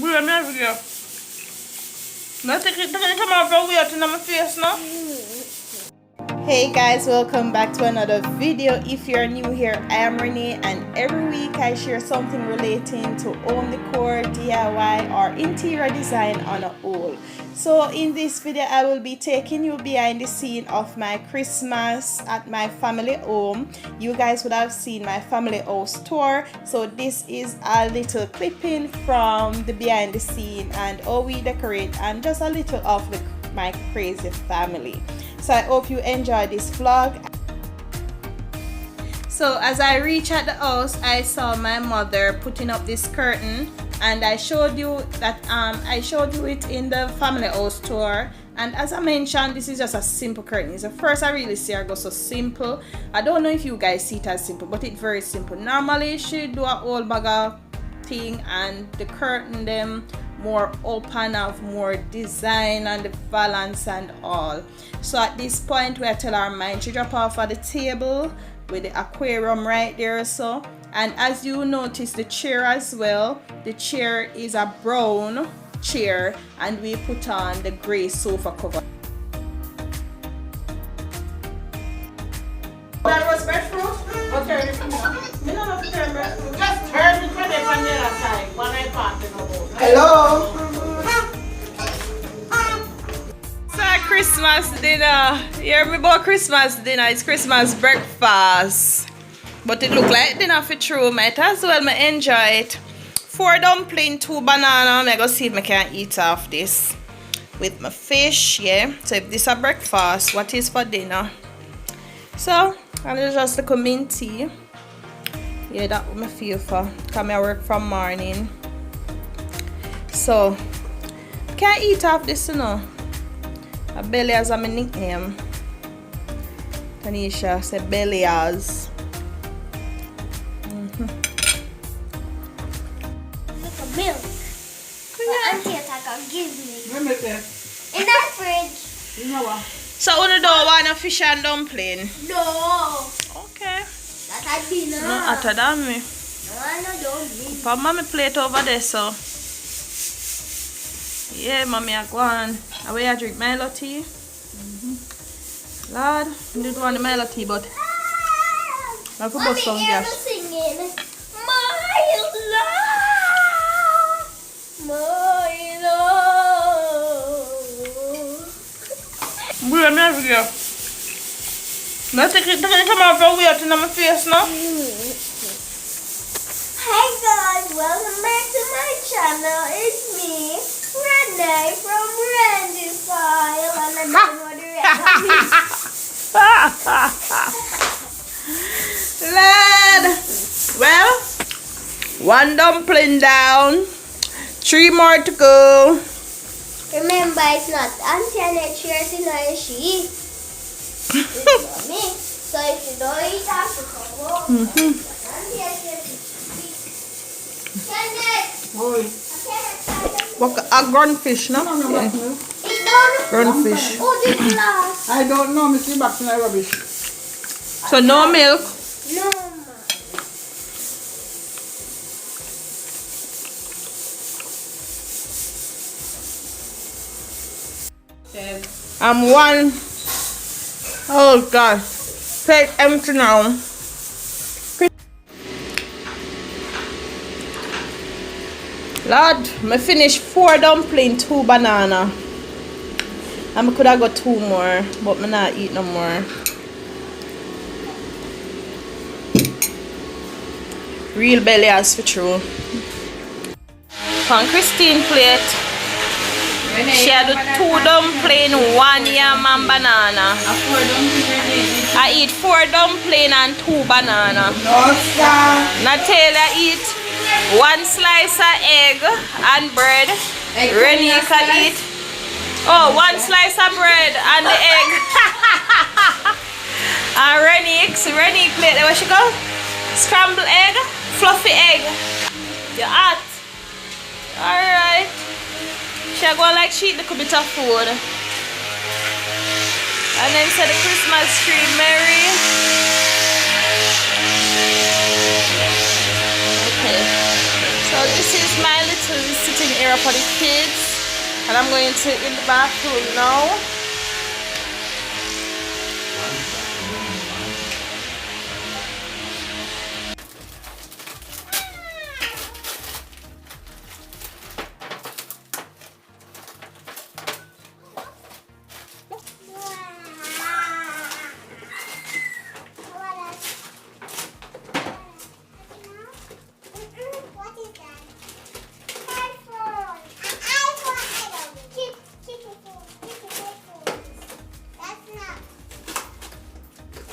We're never here. Nothing can come out from weird in my face, no? Hey guys, welcome back to another video. If you're new here, I am Renee, and every week I share something relating to home decor, DIY, or interior design on a whole. So in this video, I will be taking you behind the scene of my Christmas at my family home. You guys would have seen my family house tour. So this is a little clipping from the behind the scene and how we decorate, and just a little of my crazy family. So I hope you enjoy this vlog. So as I reached at the house, I saw my mother putting up this curtain, and I showed you that I showed you it in the family house tour. And as I mentioned, this is just a simple curtain. It's the first I really see her go so simple. I don't know if you guys see it as simple, but it's very simple. Normally she do a whole bag of thing, and the curtain them more open, have more design and the balance and all. So at this point we tell her mind she drop off at the table with the aquarium right there. So, and as you notice, the chair as well, the chair is a brown chair, and we put on the gray sofa cover. That was breadfruit? Okay. Me don't have to turn breadfruit. Just turn it from the other side when I pass it over. Hello. So Christmas dinner. You hear me about Christmas dinner? It's Christmas breakfast. But it look like dinner for true. Might as well me enjoy it. 4 dumpling, 2 banana. I'm gonna see if I can eat off this with my fish. Yeah. So if this is a breakfast, what is for dinner? So and it's just like a mint tea. Yeah, that what I feel for. Come I work from morning. So can't eat off this, you know. A belly has a my nickname. Tanisha said belly has. Look at milk. My auntie can give me. In that fridge. You know what? So you don't want a fish and dumpling? No. Okay. That's a dinner. No, hotter than me. No, don't. Put mommy plate over there, so. Yeah, mommy, I go on. Away I drink Milo tea. Lord, I didn't want the Milo tea, but I could bust some gas. Singing. My love. My love. We're never here. Nothing can come out from weird in my face, no? Hey guys, welcome back to my channel. It's me, Renee from RenzyStyle, and I'm going to Lad. Well, 1 dumpling down, 3 more to go. Remember, it's not Auntie Annette shares in her she. It's not me. So if you don't eat after come home, Auntie Annette What a ground fish, no? Yeah. Ground fish. Oh, this glass. I don't know, Mr. Back to my rubbish. So no milk. No, I'm 1. Oh God. Plate empty now. Lord, I finished 4 dumpling, 2 banana. I could have got 2 more, but I not eat no more. Real belly as for true. On Christine plate, she had 2 dumpling, 1 yam and banana. I eat 4 dumpling and 2 banana. No, sir. Natalia eat 1 slice of egg and bread. Renika eat 1 slice of bread and the egg. And Renik plate, where she go? Scrambled egg, fluffy egg. You hot? Alright. She go like she eat a little bit of food. And then say the Christmas tree merry. Okay. this is my little sitting area for the kids, and I'm going to in the bathroom now. What is that? iPhone. iPhone. Chicken phone. That's not.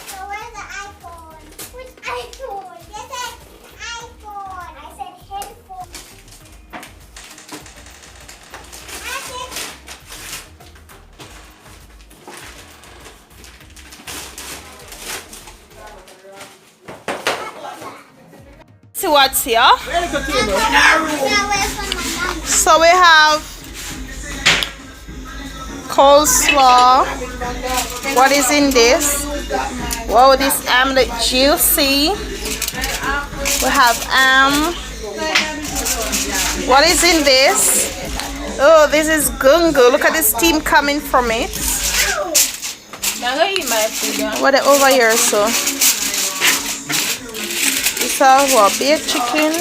So where's the iPhone? Which iPhone? You said iPhone. I said headphone. I said. See what's here. Where's the table? So we have coleslaw. What is in this? Wow, this look juicy. We have what is in this? Oh, this is gungo. Look at the steam coming from it. What are over here, so? This is what, baked chicken.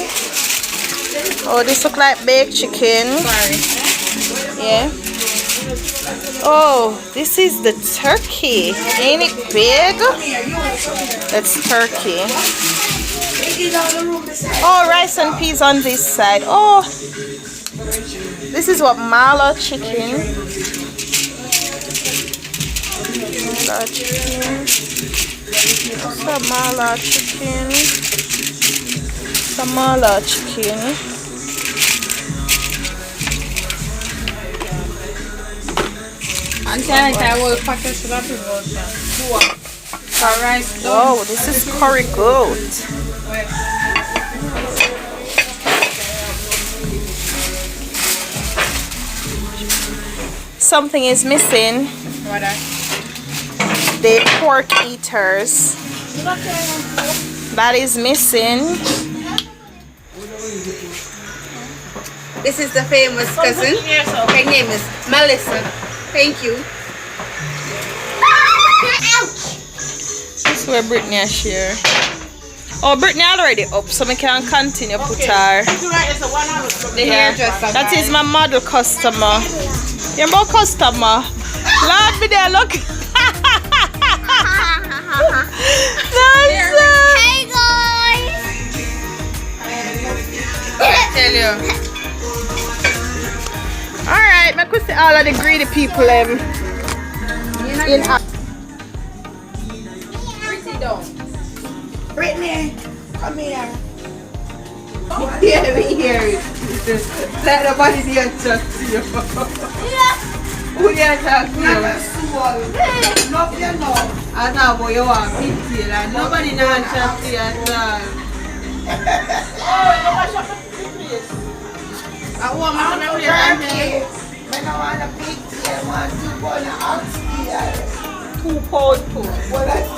Oh, this look like baked chicken. Yeah. Oh, this is the turkey. Ain't it big? That's turkey. Oh, rice and peas on this side. Oh, this is what mala chicken. Mala chicken. What's the mala chicken? Mala chicken. Oh, this is curry goat. Something is missing. The pork eaters. That is missing. This is the famous cousin. Her name is Melissa. Thank you. This is where Brittany is here. Oh, Brittany already up, so we can continue put her. Yeah. That is my model customer. You're more customer. Lord me there, look. Hey guys. Tell you. Alright, I could see all of the greedy people in Brittany, come here. Yeah, we hear it. Let nobody here talk to you. Who here talk to you? No, you know. I know, boy, you are pity. Nobody now talk to you at all. I want my family around here. I don't want a big tea. I want to go on the outside. 2 pounds. Well, that's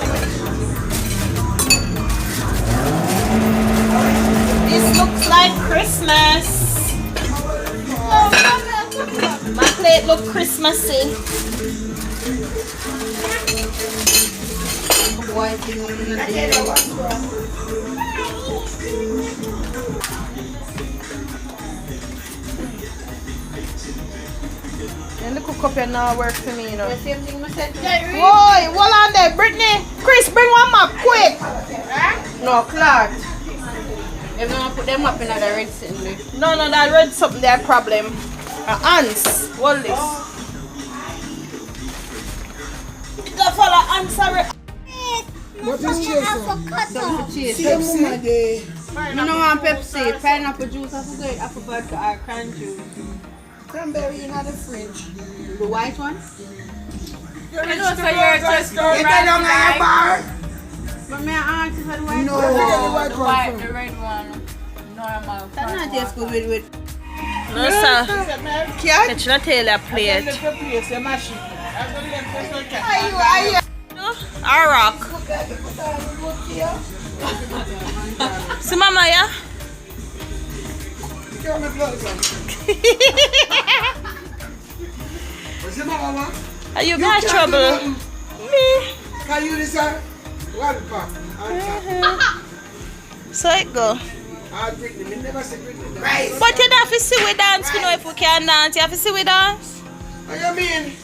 This looks like Christmas. My plate look Christmassy. And the cook up here now work for me, you know. Boy, hold on there, Brittany. Chris, bring one more quick. no cloth. If not put them up in the red thing. No, that red something there problem. Ants. Hold this. The fella answer. What is chasing? I don't want Pepsi, pineapple juice, I forgot, apple vodka or cran juice. Cranberry in the fridge. The white one? You know, so you're just going right bar. But my aunt is the white No, one. the white one. The red one. Normal. That's not just good with. No, sir. Catch not tail a plate. A rock. See, Mama, yeah? can't make blood from. What's your mama? Are you got trouble? Me. Can you decide? One pop. So it go. I'll bring them. You never see Britney. But you don't have to see we dance, you know, if we can dance. You have to see we dance. What you mean?